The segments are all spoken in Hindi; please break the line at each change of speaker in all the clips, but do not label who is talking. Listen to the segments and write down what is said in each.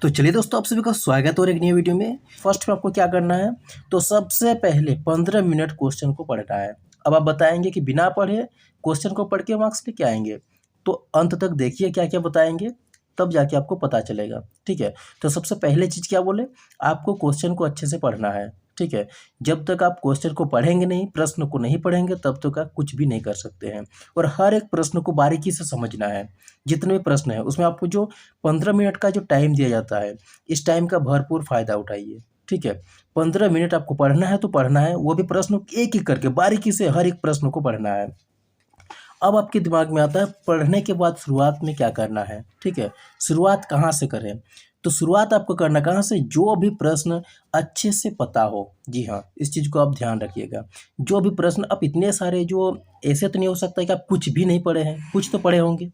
तो चलिए दोस्तों, आप सभी का स्वागत है और एक नई वीडियो में। फर्स्ट में आपको क्या करना है, तो सबसे पहले 15 मिनट क्वेश्चन को पढ़ना है। अब आप बताएंगे कि बिना पढ़े क्वेश्चन को पढ़ के मार्क्स लेके आएंगे, तो अंत तक देखिए क्या क्या बताएंगे, तब जाके आपको पता चलेगा। ठीक है, तो सबसे पहले चीज़ क्या बोले, आपको क्वेश्चन को अच्छे से पढ़ना है। ठीक है, जब तक आप क्वेश्चन को पढ़ेंगे नहीं, प्रश्न को नहीं पढ़ेंगे, तब तक आप कुछ भी नहीं कर सकते हैं। और हर एक प्रश्न को बारीकी से समझना है। जितने भी प्रश्न है उसमें आपको जो 15 मिनट का जो टाइम दिया जाता है, इस टाइम का भरपूर फ़ायदा उठाइए। ठीक है, 15 मिनट आपको पढ़ना है तो पढ़ना है, वो भी प्रश्न एक एक करके बारीकी से हर एक प्रश्न को पढ़ना है। अब आपके दिमाग में आता है पढ़ने के बाद शुरुआत में क्या करना है। ठीक है, शुरुआत कहाँ से करें, तो शुरुआत आपको करना कहाँ से, जो भी प्रश्न अच्छे से पता हो। जी हाँ, इस चीज़ को आप ध्यान रखिएगा। जो भी प्रश्न, अब इतने सारे जो, ऐसे तो नहीं हो सकता है कि आप कुछ भी नहीं पढ़े हैं, कुछ तो पढ़े होंगे।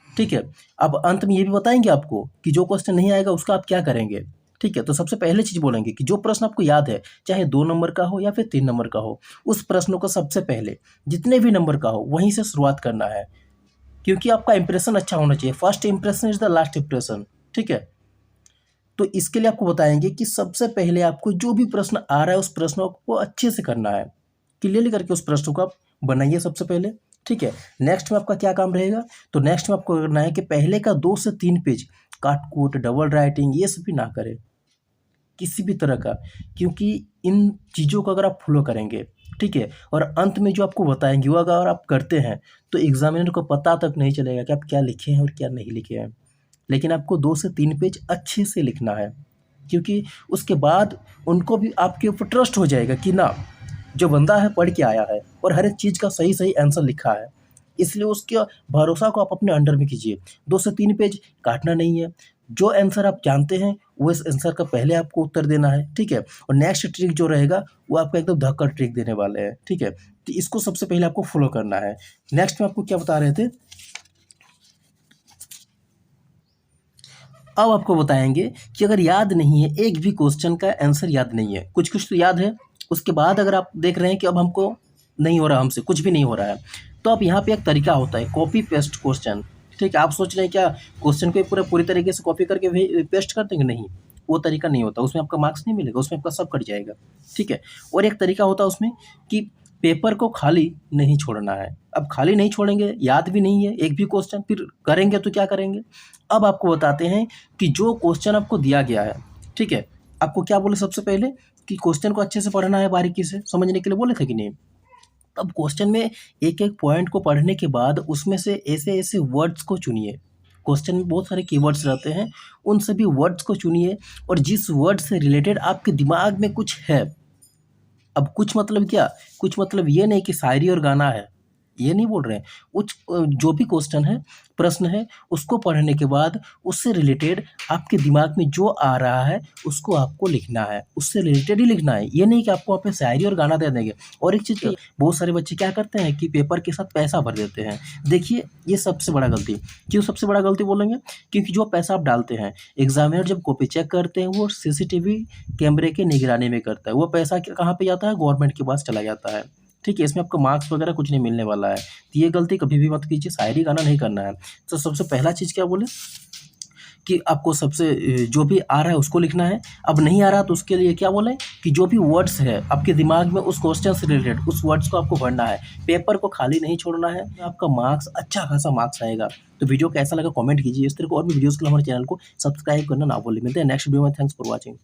ठीक है, अब अंत में ये भी बताएंगे आपको कि जो क्वेश्चन नहीं आएगा उसका आप क्या करेंगे। ठीक है, तो सबसे पहले चीज़ बोलेंगे कि जो प्रश्न आपको याद है, चाहे 2 नंबर का हो या फिर 3 नंबर का हो, उस प्रश्न को सबसे पहले जितने भी नंबर का हो वहीं से शुरुआत करना है, क्योंकि आपका इंप्रेशन अच्छा होना चाहिए। First impression is the last impression. ठीक है, तो इसके लिए आपको बताएंगे कि सबसे पहले आपको जो भी प्रश्न आ रहा है उस प्रश्न को अच्छे से करना है, क्लियरली करके उस प्रश्न को आप बनाइए सबसे पहले। ठीक है, नेक्स्ट में आपका क्या काम रहेगा, तो नेक्स्ट में आपको करना है कि पहले का 2 से 3 पेज काट कूट, डबल राइटिंग, ये सब भी ना करें किसी भी तरह का, क्योंकि इन चीज़ों को अगर आप फॉलो करेंगे, ठीक है, और अंत में जो आपको बताएंगे वो अगर आप करते हैं, तो एग्जामिनर को पता तक नहीं चलेगा कि आप क्या लिखे हैं और क्या नहीं लिखे हैं। लेकिन आपको 2 से 3 पेज अच्छे से लिखना है, क्योंकि उसके बाद उनको भी आपके ऊपर ट्रस्ट हो जाएगा कि ना, जो बंदा है पढ़ के आया है और हर एक चीज़ का सही सही आंसर लिखा है। इसलिए उसके भरोसा को आप अपने अंडर में कीजिए। 2 से 3 पेज काटना नहीं है। जो आंसर आप जानते हैं वो इस आंसर का पहले आपको उत्तर देना है। ठीक है, और नेक्स्ट ट्रिक जो रहेगा वो आपको एकदम धक्का ट्रिक देने वाले हैं। ठीक है, तो इसको सबसे पहले आपको फॉलो करना है। नेक्स्ट में आपको क्या बता रहे थे, अब आपको बताएंगे कि अगर याद नहीं है, एक भी क्वेश्चन का आंसर याद नहीं है, कुछ कुछ तो याद है, उसके बाद अगर आप देख रहे हैं कि अब हमको नहीं हो रहा, हमसे कुछ भी नहीं हो रहा है, तो आप यहाँ पे एक तरीका होता है कॉपी पेस्ट क्वेश्चन। ठीक है, आप सोच रहे हैं क्या क्वेश्चन को पूरी तरीके से कॉपी करके पेस्ट कर देंगे, नहीं, वो तरीका नहीं होता, उसमें आपका मार्क्स नहीं मिलेगा, उसमें आपका सब कट जाएगा। ठीक है, और एक तरीका होता है उसमें कि पेपर को खाली नहीं छोड़ना है। अब खाली नहीं छोड़ेंगे, याद भी नहीं है एक भी क्वेश्चन, फिर करेंगे तो क्या करेंगे। अब आपको बताते हैं कि जो क्वेश्चन आपको दिया गया है, ठीक है, आपको क्या बोले सबसे पहले कि क्वेश्चन को अच्छे से पढ़ना है, बारीकी से समझने के लिए बोले थे कि नहीं। अब क्वेश्चन में एक एक पॉइंट को पढ़ने के बाद उसमें से ऐसे ऐसे वर्ड्स को चुनिए। क्वेश्चन में बहुत सारे कीवर्ड्स रहते हैं, उन सभी वर्ड्स को चुनिए, और जिस वर्ड से रिलेटेड आपके दिमाग में कुछ है। अब कुछ मतलब क्या, कुछ मतलब ये नहीं कि शायरी और गाना है, ये नहीं बोल रहे हैं। कुछ जो भी क्वेश्चन है, प्रश्न है, उसको पढ़ने के बाद उससे रिलेटेड आपके दिमाग में जो आ रहा है उसको आपको लिखना है, उससे रिलेटेड ही लिखना है। ये नहीं कि आपको वहाँ पे शायरी और गाना दे देंगे। और एक चीज़, बहुत सारे बच्चे क्या करते हैं कि पेपर के साथ पैसा भर देते हैं। देखिए, ये सबसे बड़ा गलती। क्यों सबसे बड़ा गलती बोलेंगे, क्योंकि जो पैसा आप डालते हैं, एग्जामिनर जब कॉपी चेक करते हैं वो सीसीटीवी कैमरे के निगरानी में करता है, वो पैसा कहाँ पे जाता है, गवर्नमेंट के पास चला जाता है। ठीक है, इसमें आपको मार्क्स वगैरह कुछ नहीं मिलने वाला है, तो ये गलती कभी भी मत कीजिए, शायरी गाना नहीं करना है। तो सबसे पहला चीज़ क्या बोले कि आपको सबसे जो भी आ रहा है उसको लिखना है। अब नहीं आ रहा तो उसके लिए क्या बोले कि जो भी वर्ड्स है आपके दिमाग में उस क्वेश्चन से रिलेटेड, उस वर्ड्स को आपको भरना है, पेपर को खाली नहीं छोड़ना है, तो आपका मार्क्स अच्छा खासा मार्क्स आएगा। तो वीडियो कैसा लगा कमेंट कीजिए। इस तरह को और भी वीडियोज़ के लिए हमारे चैनल को सब्सक्राइब करना ना भूलिए। मिलते हैं नेक्स्ट वीडियो में। Thanks for watching.